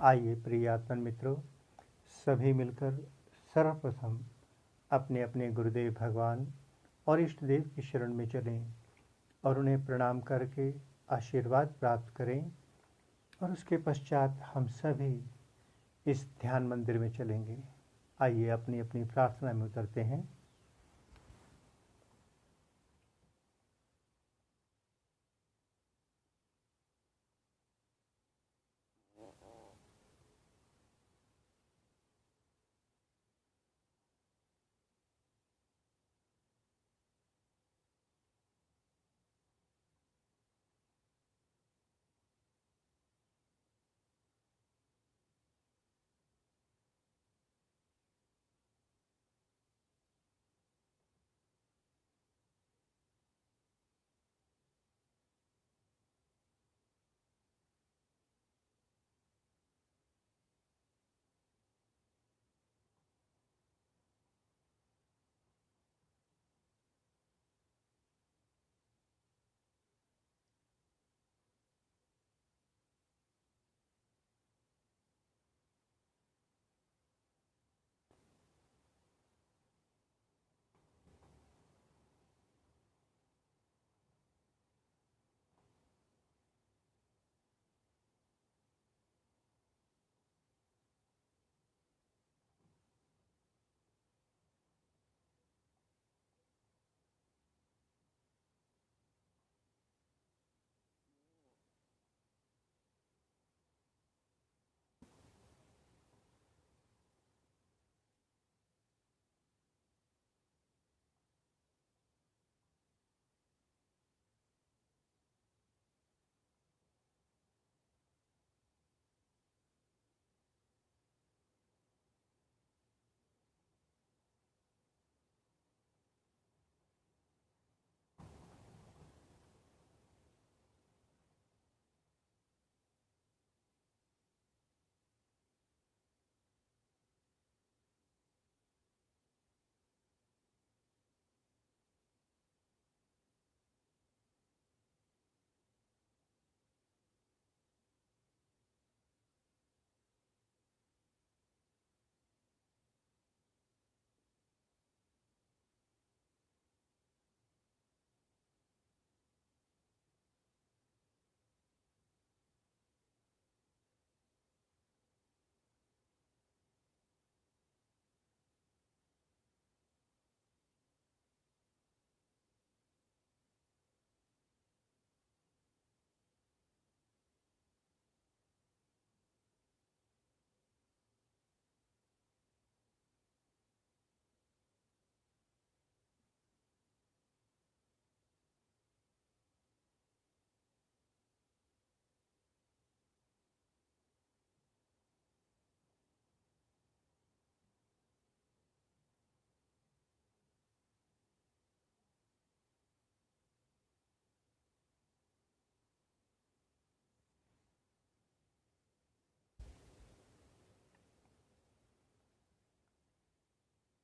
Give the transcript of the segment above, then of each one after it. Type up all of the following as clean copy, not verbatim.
आइए प्रिय आत्मन मित्रों, सभी मिलकर सर्वप्रथम अपने अपने गुरुदेव भगवान और इष्ट देव की शरण में चलें और उन्हें प्रणाम करके आशीर्वाद प्राप्त करें। और उसके पश्चात हम सभी इस ध्यान मंदिर में चलेंगे। आइए अपनी अपनी प्रार्थना में उतरते हैं।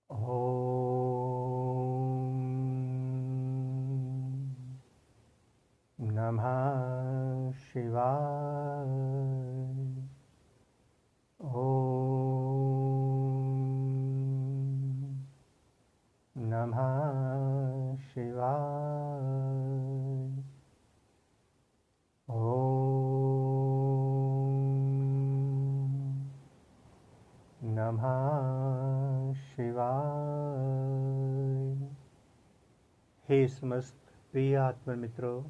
ओम नमः शिवाय। ओम नमः शिवाय। ओम नमः शिवाय। हे समस्त प्रिय आत्मा मित्रों,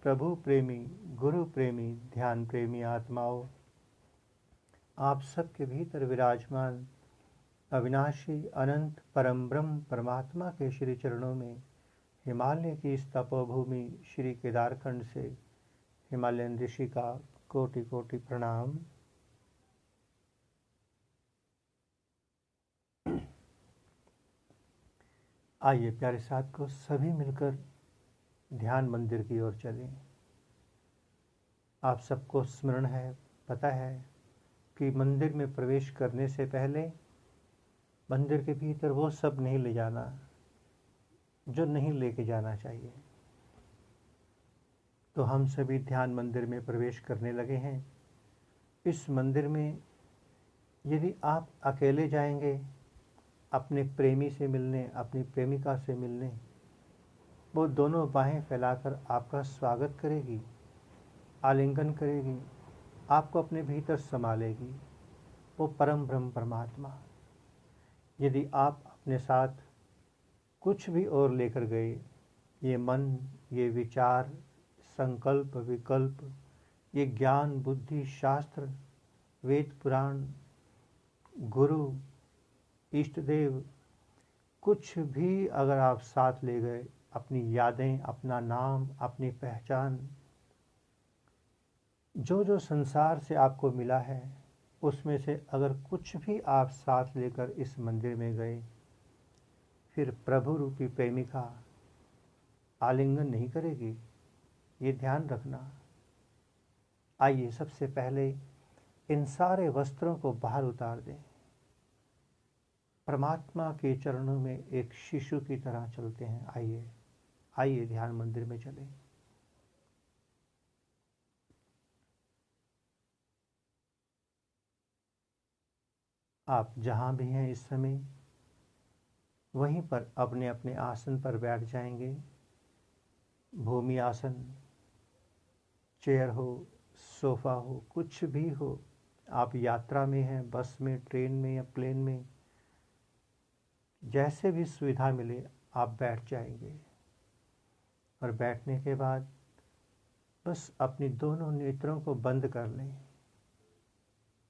प्रभु प्रेमी, गुरु प्रेमी, ध्यान प्रेमी आत्माओं, आप सबके भीतर विराजमान अविनाशी अनंत परम ब्रह्म परमात्मा के श्री चरणों में हिमालय की इस तपोभूमि श्री केदारखंड से हिमालयन ऋषि का कोटि कोटि प्रणाम। आइए प्यारे साथ को सभी मिलकर ध्यान मंदिर की ओर चलें। आप सबको स्मरण है, पता है कि मंदिर में प्रवेश करने से पहले मंदिर के भीतर वो सब नहीं ले जाना जो नहीं लेके जाना चाहिए। तो हम सभी ध्यान मंदिर में प्रवेश करने लगे हैं। इस मंदिर में यदि आप अकेले जाएंगे अपने प्रेमी से मिलने, अपनी प्रेमिका से मिलने, वो दोनों बाहें फैलाकर आपका स्वागत करेगी, आलिंगन करेगी, आपको अपने भीतर समा लेगी, वो परम ब्रह्म परमात्मा। यदि आप अपने साथ कुछ भी और लेकर गए, ये मन, ये विचार, संकल्प, विकल्प, ये ज्ञान, बुद्धि, शास्त्र, वेद, पुराण, गुरु, इष्ट देव, कुछ भी अगर आप साथ ले गए, अपनी यादें, अपना नाम, अपनी पहचान, जो जो संसार से आपको मिला है, उसमें से अगर कुछ भी आप साथ लेकर इस मंदिर में गए, फिर प्रभु रूपी प्रेमिका आलिंगन नहीं करेगी, ये ध्यान रखना। आइए सबसे पहले इन सारे वस्त्रों को बाहर उतार दें, परमात्मा के चरणों में एक शिशु की तरह चलते हैं। आइए आइए ध्यान मंदिर में चलें। आप जहाँ भी हैं इस समय, वहीं पर अपने अपने आसन पर बैठ जाएंगे। भूमि आसन, चेयर हो, सोफ़ा हो, कुछ भी हो। आप यात्रा में हैं, बस में, ट्रेन में या प्लेन में, जैसे भी सुविधा मिले आप बैठ जाएंगे। और बैठने के बाद बस अपनी दोनों नेत्रों को बंद कर लें।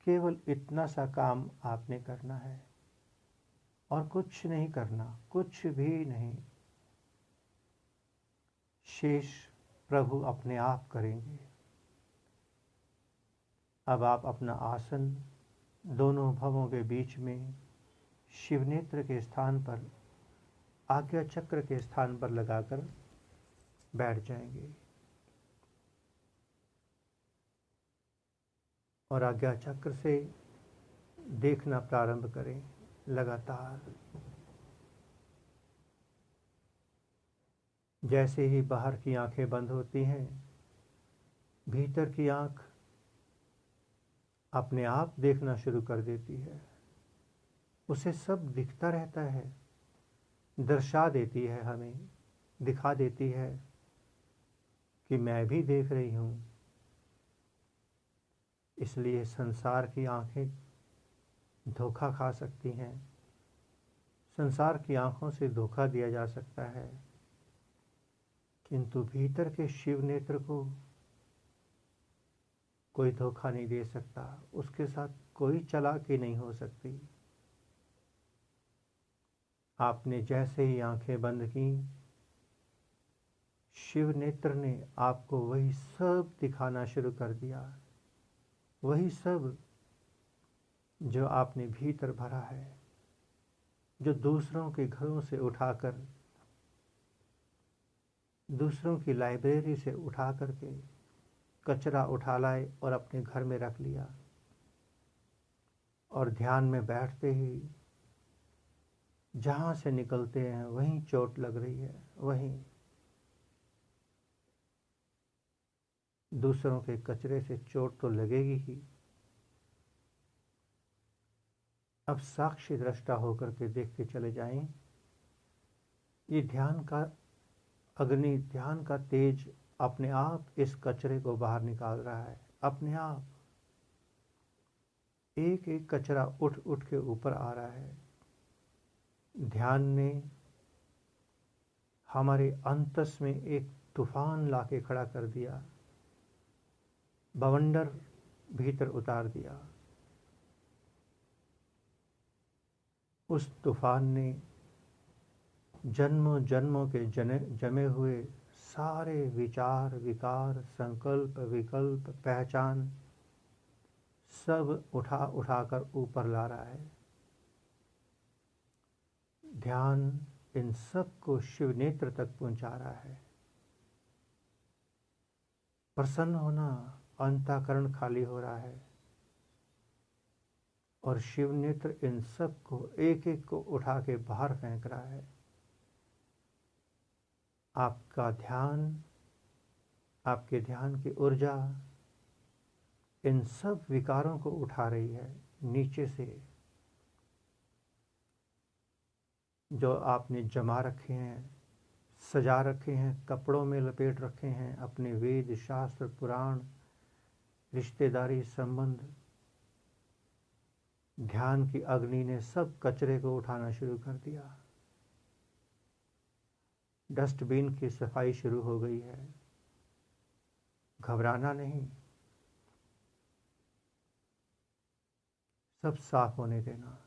केवल इतना सा काम आपने करना है और कुछ नहीं करना, कुछ भी नहीं। शेष प्रभु अपने आप करेंगे। अब आप अपना आसन दोनों भवों के बीच में शिवनेत्र के स्थान पर, आज्ञा चक्र के स्थान पर लगाकर बैठ जाएंगे और आज्ञा चक्र से देखना प्रारंभ करें लगातार। जैसे ही बाहर की आंखें बंद होती हैं, भीतर की आंख अपने आप देखना शुरू कर देती है। उसे सब दिखता रहता है, दर्शा देती है, हमें दिखा देती है कि मैं भी देख रही हूँ। इसलिए संसार की आंखें धोखा खा सकती हैं, संसार की आंखों से धोखा दिया जा सकता है, किंतु भीतर के शिव नेत्र को कोई धोखा नहीं दे सकता, उसके साथ कोई चालाकी नहीं हो सकती। आपने जैसे ही आंखें बंद की, शिव नेत्र ने आपको वही सब दिखाना शुरू कर दिया, वही सब जो आपने भीतर भरा है, जो दूसरों के घरों से उठाकर, दूसरों की लाइब्रेरी से उठा करके कचरा उठा लाए और अपने घर में रख लिया। और ध्यान में बैठते ही जहाँ से निकलते हैं वहीं चोट लग रही है, वहीं दूसरों के कचरे से चोट तो लगेगी ही। अब साक्षी दृष्टा होकर के देखते चले जाएं, ये ध्यान का अग्नि, ध्यान का तेज अपने आप इस कचरे को बाहर निकाल रहा है। अपने आप एक एक कचरा उठ उठ के ऊपर आ रहा है। ध्यान ने हमारे अंतस में एक तूफान लाके खड़ा कर दिया, बवंडर भीतर उतार दिया। उस तूफान ने जन्मों जन्मों के जमे हुए सारे विचार, विकार, संकल्प, विकल्प, पहचान सब उठा उठा कर ऊपर ला रहा है। ध्यान इन सब को शिव नेत्र तक पहुंचा रहा है। प्रसन्न होना, अंतःकरण खाली हो रहा है और शिव नेत्र इन सब को एक एक को उठा के बाहर फेंक रहा है। आपका ध्यान, आपके ध्यान की ऊर्जा इन सब विकारों को उठा रही है, नीचे से जो आपने जमा रखे हैं, सजा रखे हैं, कपड़ों में लपेट रखे हैं, अपने वेद शास्त्र पुराण, रिश्तेदारी संबंध, ध्यान की अग्नि ने सब कचरे को उठाना शुरू कर दिया। डस्टबिन की सफाई शुरू हो गई है। घबराना नहीं, सब साफ होने देना।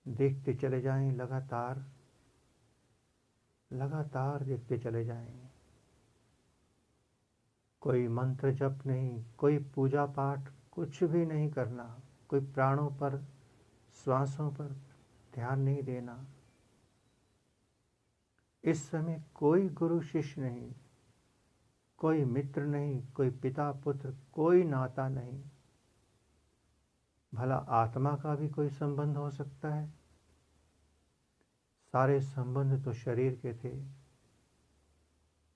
देखते चले जाएं, लगातार लगातार देखते चले जाएं। कोई मंत्र जप नहीं, कोई पूजा पाठ, कुछ भी नहीं करना। कोई प्राणों पर, श्वासों पर ध्यान नहीं देना। इस समय कोई गुरु शिष्य नहीं, कोई मित्र नहीं, कोई पिता पुत्र, कोई नाता नहीं। भला आत्मा का भी कोई संबंध हो सकता है? सारे संबंध तो शरीर के थे,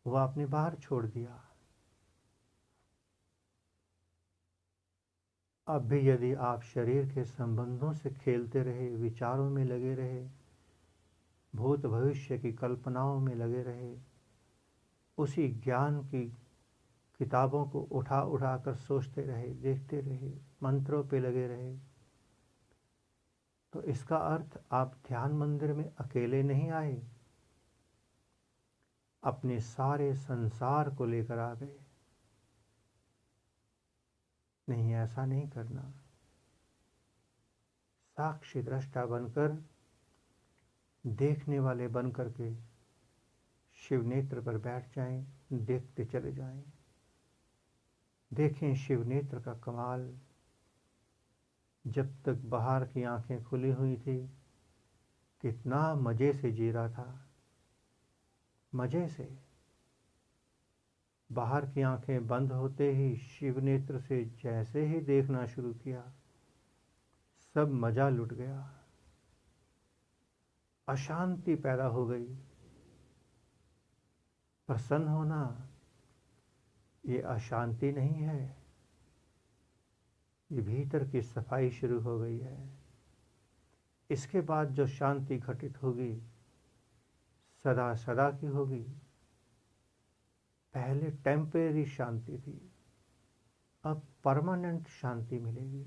वह आपने बाहर छोड़ दिया। अब भी यदि आप शरीर के संबंधों से खेलते रहे, विचारों में लगे रहे, भूत भविष्य की कल्पनाओं में लगे रहे, उसी ज्ञान की किताबों को उठा उठा कर सोचते रहे, देखते रहे, मंत्रों पे लगे रहे, तो इसका अर्थ आप ध्यान मंदिर में अकेले नहीं आए, अपने सारे संसार को लेकर आ गए। नहीं, ऐसा नहीं करना। साक्षी दृष्टा बनकर, देखने वाले बनकर के शिव नेत्र पर बैठ जाएं, देखते चले जाएं। देखें शिव नेत्र का कमाल। जब तक बाहर की आंखें खुली हुई थी, कितना मजे से जी रहा था, मजे से। बाहर की आंखें बंद होते ही शिव नेत्र से जैसे ही देखना शुरू किया, सब मजा लुट गया। अशांति पैदा हो गई। प्रसन्न होना ये अशांति नहीं है, ये भीतर की सफाई शुरू हो गई है। इसके बाद जो शांति घटित होगी, सदा सदा की होगी। पहले टेम्परेरी शांति थी, अब परमानेंट शांति मिलेगी।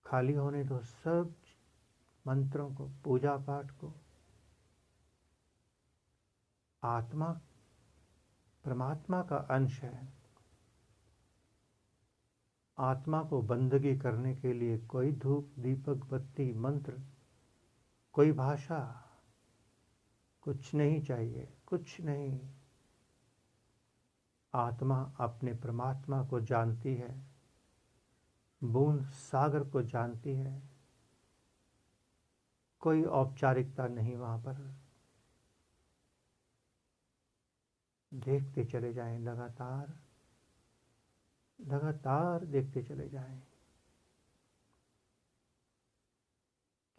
खाली होने दो सब मंत्रों को, पूजा पाठ को। आत्मा परमात्मा का अंश है। आत्मा को बंदगी करने के लिए कोई धूप दीपक बत्ती मंत्र, कोई भाषा, कुछ नहीं चाहिए, कुछ नहीं। आत्मा अपने परमात्मा को जानती है, बूंद सागर को जानती है। कोई औपचारिकता नहीं वहां पर। देखते चले जाएं, लगातार लगातार देखते चले जाएं।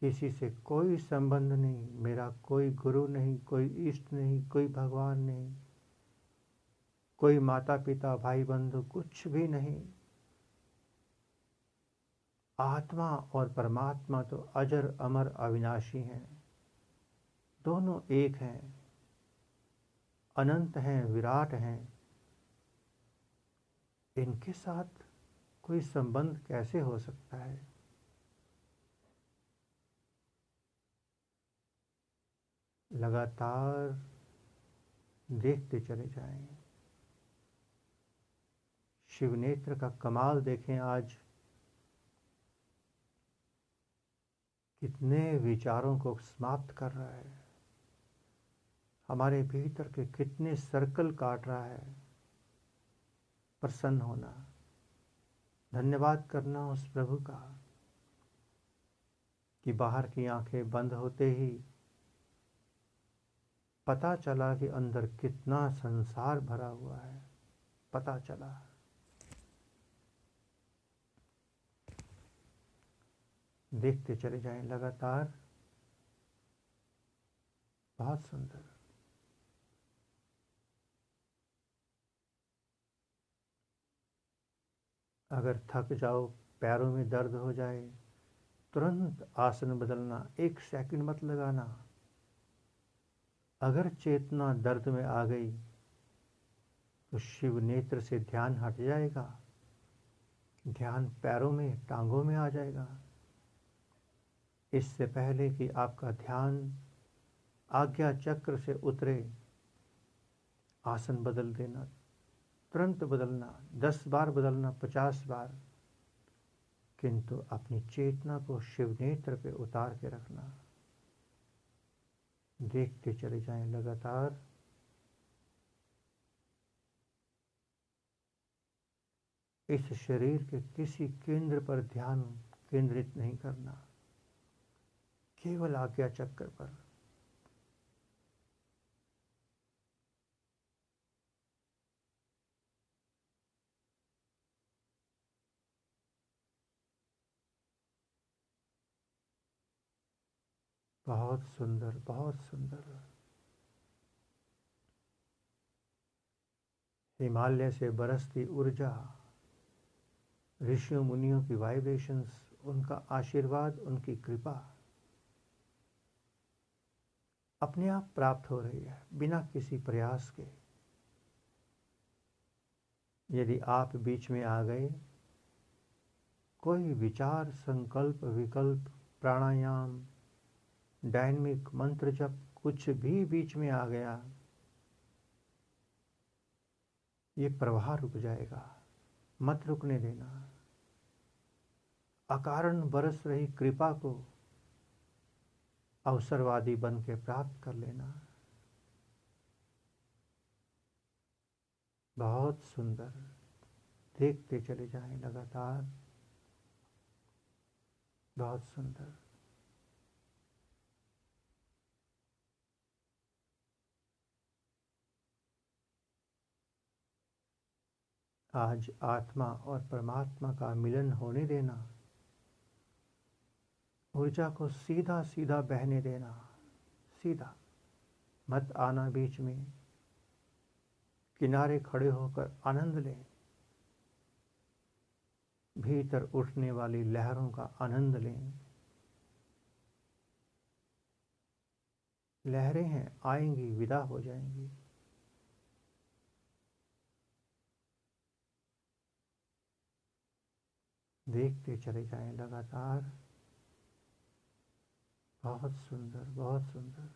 किसी से कोई संबंध नहीं, मेरा कोई गुरु नहीं, कोई इष्ट नहीं, कोई भगवान नहीं, कोई माता पिता भाई बंधु, कुछ भी नहीं। आत्मा और परमात्मा तो अजर अमर अविनाशी हैं, दोनों एक हैं, अनंत हैं, विराट हैं। इनके साथ कोई संबंध कैसे हो सकता है? लगातार देखते चले जाएं। शिव नेत्र का कमाल देखें आज। कितने विचारों को समाप्त कर रहा है, हमारे भीतर के कितने सर्कल काट रहा है। प्रसन्न होना, धन्यवाद करना उस प्रभु का कि बाहर की आंखें बंद होते ही पता चला कि अंदर कितना संसार भरा हुआ है। पता चला। देखते चले जाएं लगातार। बहुत सुंदर। अगर थक जाओ, पैरों में दर्द हो जाए, तुरंत आसन बदलना, 1 सेकंड मत लगाना। अगर चेतना दर्द में आ गई तो शिव नेत्र से ध्यान हट जाएगा, ध्यान पैरों में, टांगों में आ जाएगा। इससे पहले कि आपका ध्यान आज्ञा चक्र से उतरे, आसन बदल देना, तुरंत बदलना, 10 बार बदलना, 50 बार, किंतु अपनी चेतना को शिव नेत्र पे उतार के रखना। देखते चले जाएं लगातार। इस शरीर के किसी केंद्र पर ध्यान केंद्रित नहीं करना, केवल आज्ञा चक्र पर। बहुत सुंदर, बहुत सुंदर। हिमालय से बरसती ऊर्जा, ऋषियों मुनियों की वाइब्रेशंस, उनका आशीर्वाद, उनकी कृपा अपने आप प्राप्त हो रही है, बिना किसी प्रयास के। यदि आप बीच में आ गए, कोई विचार, संकल्प, विकल्प, प्राणायाम, डायनामिक मंत्र जप, कुछ भी बीच में आ गया, ये प्रवाह रुक जाएगा। मत रुकने देना। अकारण बरस रही कृपा को अवसरवादी बन के प्राप्त कर लेना। बहुत सुंदर। देखते चले जाएं लगातार। बहुत सुंदर। आज आत्मा और परमात्मा का मिलन होने देना। ऊर्जा को सीधा सीधा बहने देना, सीधा। मत आना बीच में। किनारे खड़े होकर आनंद लें, भीतर उठने वाली लहरों का आनंद लें। लहरें हैं, आएंगी, विदा हो जाएंगी। देखते चले जाएं लगातार। बहुत सुंदर, बहुत सुंदर।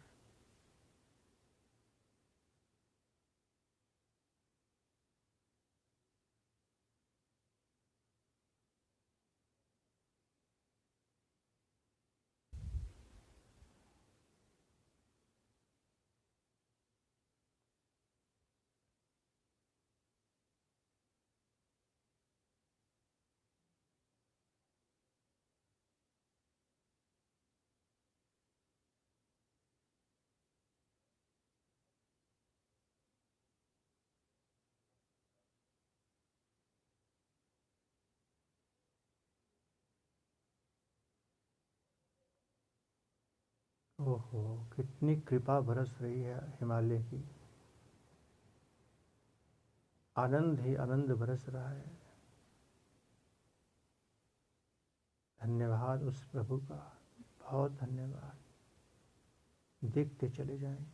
ओहो, कितनी कृपा बरस रही है हिमालय की। आनंद ही आनंद बरस रहा है। धन्यवाद उस प्रभु का, बहुत धन्यवाद। देखते चले जाएं।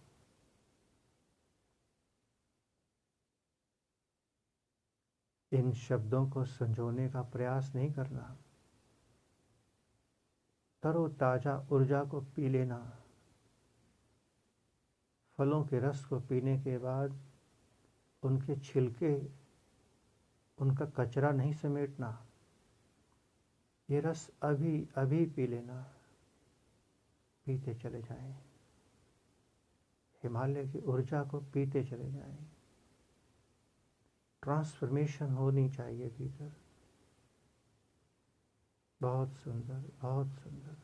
इन शब्दों को संजोने का प्रयास नहीं करना। तरोताजा ऊर्जा को पी लेना। फलों के रस को पीने के बाद उनके छिलके, उनका कचरा नहीं समेटना। ये रस अभी अभी पी लेना। पीते चले जाएं। हिमालय की ऊर्जा को पीते चले जाएं। ट्रांसफॉर्मेशन होनी चाहिए भीतर। बहुत सुंदर, बहुत सुंदर।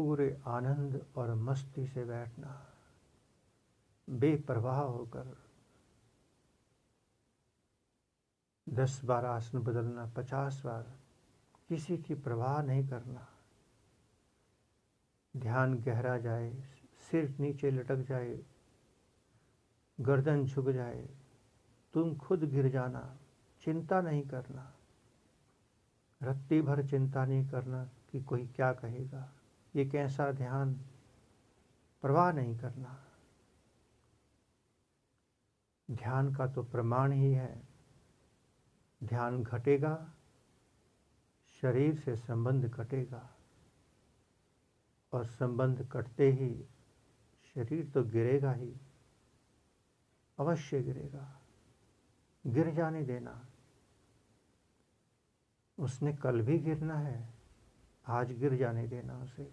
पूरे आनंद और मस्ती से बैठना, बेपरवाह होकर। 10 बार आसन बदलना, 50 बार, किसी की परवाह नहीं करना। ध्यान गहरा जाए, सिर नीचे लटक जाए, गर्दन झुक जाए, तुम खुद गिर जाना, चिंता नहीं करना। रत्ती भर चिंता नहीं करना कि कोई क्या कहेगा, ये कैसा ध्यान, परवाह नहीं करना। ध्यान का तो प्रमाण ही है, ध्यान घटेगा, शरीर से संबंध कटेगा, और संबंध कटते ही शरीर तो गिरेगा ही, अवश्य गिरेगा। गिर जाने देना, उसने कल भी गिरना है, आज गिर जाने देना उसे।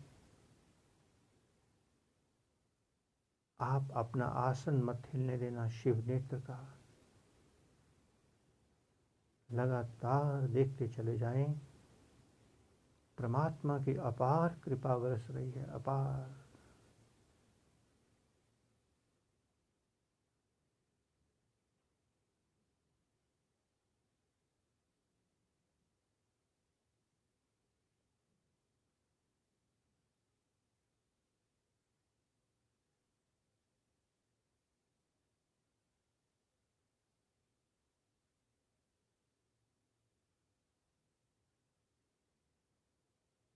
आप अपना आसन मत हिलने देना शिव नेत्र का। लगातार देखते चले जाएं, परमात्मा की अपार कृपा बरस रही है, अपार।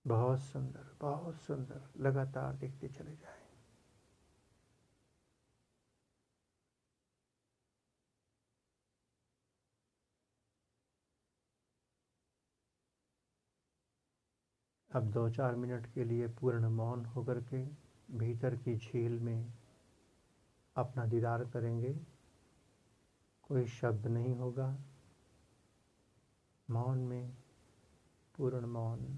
बहुत सुंदर, बहुत सुंदर। लगातार देखते चले जाएं। अब 2-4 मिनट के लिए पूर्ण मौन होकर के भीतर की झील में अपना दीदार करेंगे। कोई शब्द नहीं होगा, मौन में, पूर्ण मौन।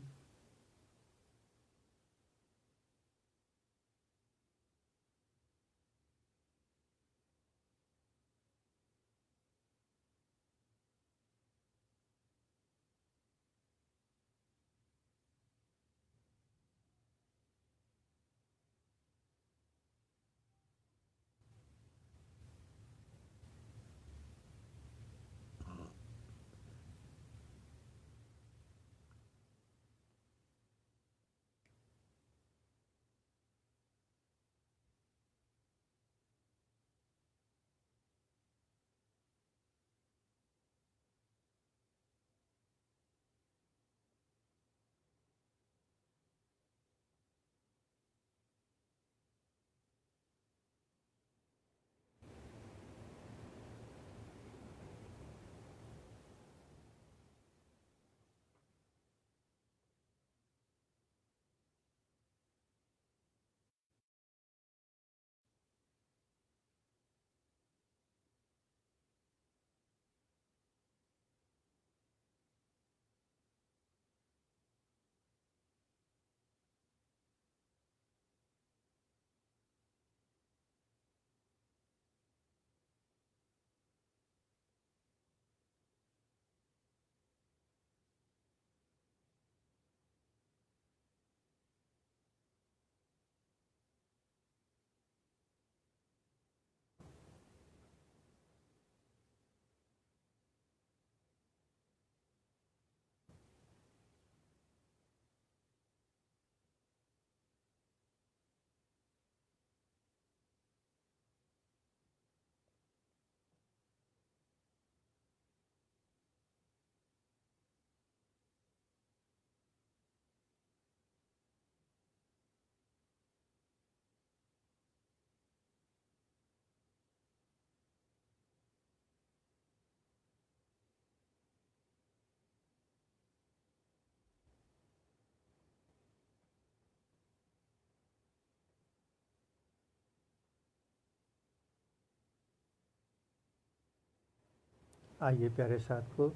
आइए प्यारे साथियों,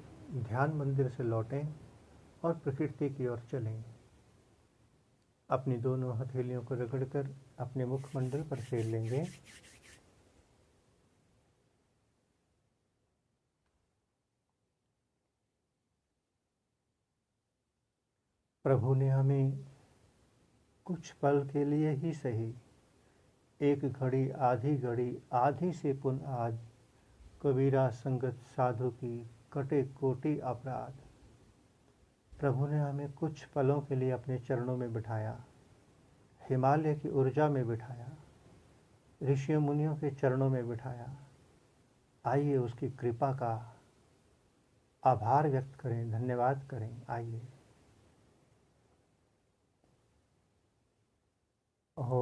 ध्यान मंदिर से लौटें और प्रकृति की ओर चलें। अपनी दोनों हथेलियों को रगड़कर अपने मुखमंडल पर फेर लेंगे। प्रभु ने हमें कुछ पल के लिए ही सही, एक घड़ी आधी से पुन आज, कबीरा संगत साधु की कटे कोटि अपराध। प्रभु ने हमें कुछ पलों के लिए अपने चरणों में बिठाया, हिमालय की ऊर्जा में बिठाया, ऋषियों मुनियों के चरणों में बिठाया। आइए उसकी कृपा का आभार व्यक्त करें, धन्यवाद करें। आइए। ओम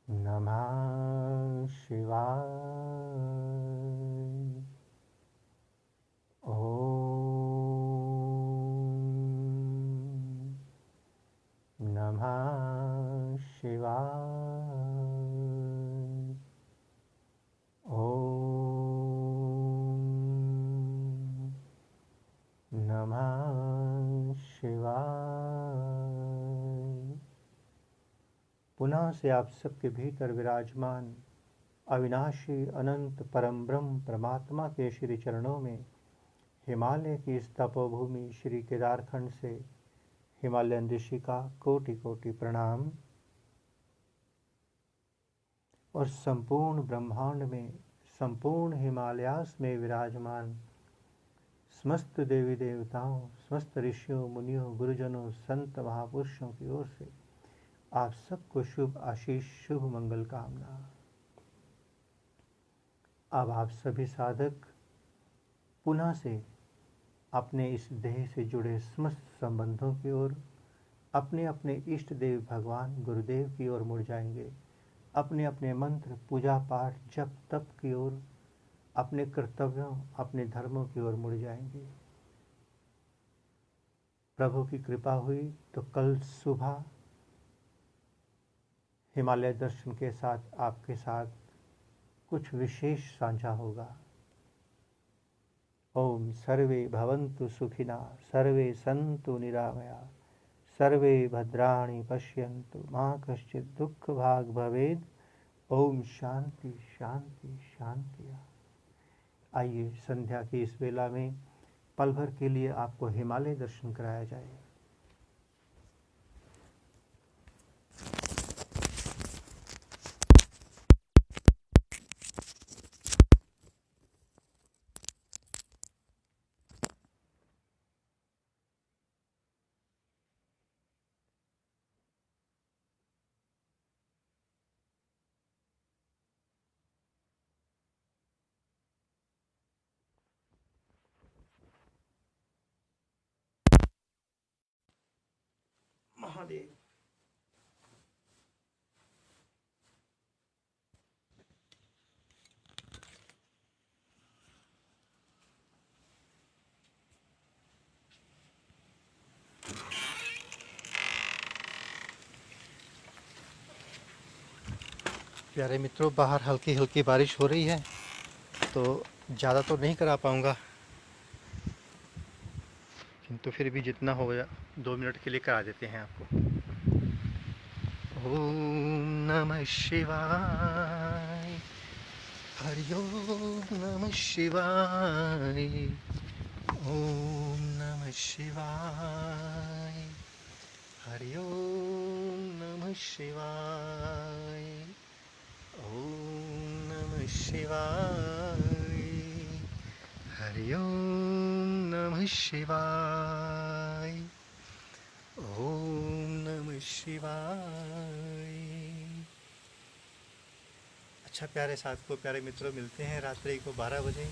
नमः शिवाय। ओम नमः शिवाय। ओम नमः शिवाय। पुनः से आप सबके भीतर विराजमान अविनाशी अनंत परम ब्रह्म परमात्मा के श्री चरणों में हिमालय की इस तपोभूमि श्री केदारखंड से हिमालयन ऋषि का कोटि कोटि प्रणाम। और संपूर्ण ब्रह्मांड में, संपूर्ण हिमालयास में विराजमान समस्त देवी देवताओं, समस्त ऋषियों मुनियों गुरुजनों संत महापुरुषों की ओर से आप सबको शुभ आशीष, शुभ मंगल कामना। अब आप सभी साधक पुनः से अपने इस देह से जुड़े समस्त संबंधों की ओर, अपने अपने इष्ट देव भगवान गुरुदेव की ओर मुड़ जाएंगे। अपने अपने मंत्र, पूजा पाठ, जप तप की ओर, अपने कर्तव्यों, अपने धर्मों की ओर मुड़ जाएंगे। प्रभु की कृपा हुई तो कल सुबह हिमालय दर्शन के साथ आपके साथ कुछ विशेष साझा होगा। ओम सर्वे भवन्तु सुखिना, सर्वे सन्तु निरामया, सर्वे भद्राणि पश्यन्तु, मा कश्चित् दुःख भाग् भवेत्। ओम शांति शांति शांति। आइए संध्या की इस वेला में पल भर के लिए आपको हिमालय दर्शन कराया जाए। महादेव। प्यारे मित्रों, बाहर हल्की हल्की बारिश हो रही है तो ज़्यादा तो नहीं करा पाऊँगा, किंतु फिर भी जितना हो गया 2 मिनट के लिए करा देते हैं आपको। ओम नमः शिवाय, हरि ओम नमः शिवाय, ओम नमः शिवाय, हरि ओम नमः शिवाय, ओम नमः शिवाय, हरि ओम नमः शिवाय, ओम नमः शिवाय। अच्छा प्यारे साथियों, प्यारे मित्रों, मिलते हैं रात्रि को 12 बजे।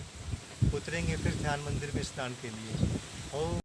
उतरेंगे फिर ध्यान मंदिर में स्नान के लिए। ओम